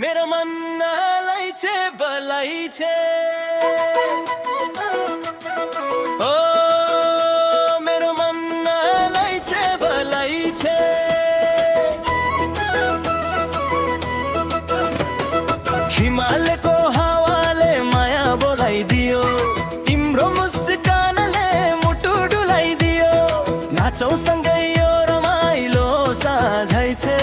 मेरो मनलाई छे बलाई छे ओ मेरो मनलाई छे बलाई छे हिमालको हावाले माया बोलाइदियो तिम्रो मुस्कानले मुटु डुलाइदियो नाचौं सँगै यो रमाइलो साझै छे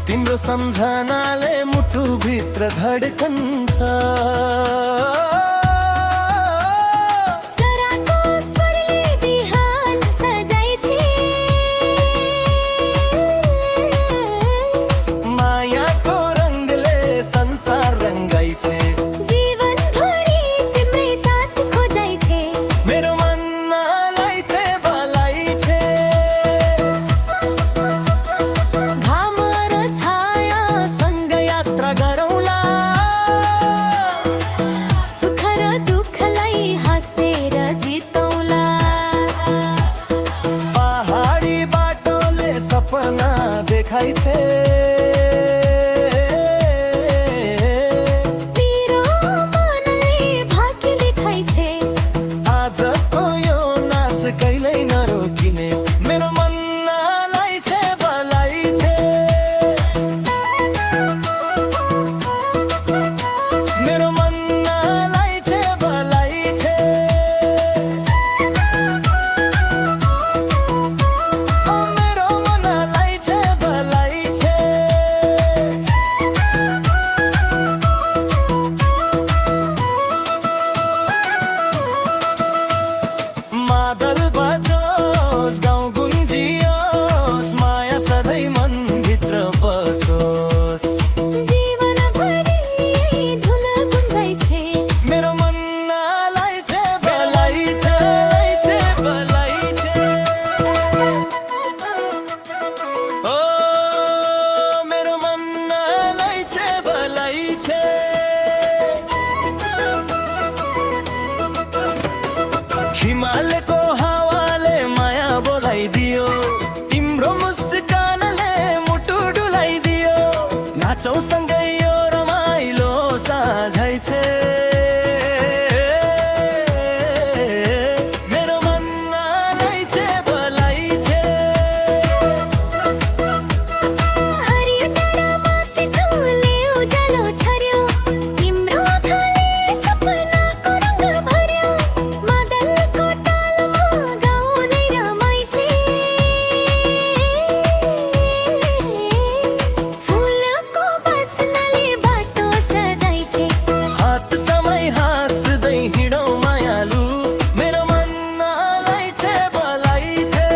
तिम्रो सम्झनाले मुटु भित्र धड्कन छ चराको स्वरले बिहान सजाइ छे मायाको रंगले संसार रंगाइ छे जीवनभरि तिम्रै साथ खोजाइ छे मेरो मनलाई छे बलाई छे गरौला सुख र दुःखलाई हाँसेर जितौला पहाडी बाटोले सपना देखाइ छे तेरो मनले भाग्य लेखाइ छे आजको यो नाच कहिल्यै नरोकिने मेरो मनलाई छे बलाई छे मेरो मनलाई छे बलाई छे ओ मेरो मनलाई छे बलाई छे मादल बजोस् गाउँ गुन्जियोस् माया सधैँ मनभित्र बसोस् जीवनभरि धुन गुन्जाइ छे मेरो मनलाई छे बलाई छे बलाई छे ओ मेरो मनलाई छे बलाई छे हिमालको हावाले माया बोलाइदियो तिम्रो मुस्कानले मुटु डुलाइदियो नाचौं सँगै यो रमाइलो साझै छे मेरो मनलाई छे बलाई छे हरियो डाँडामाथि झुले उज्यालो छर्यो तिम्रो आँखाले सपनाको रंग भर्यो मादलको तालमा गाउने रमाइ छे फुलको बस्नाले बाटो सजाइ छे हात समय हाँस्दै हिँडौँ मायालु मेरो मनलाई छे बलाई छे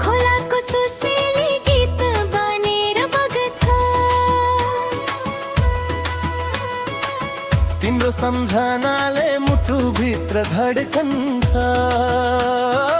खोलाको सुसेली गीत बनेर बग्छ तिम्रो सम्झनाले मुटु भित्र धड्कन छ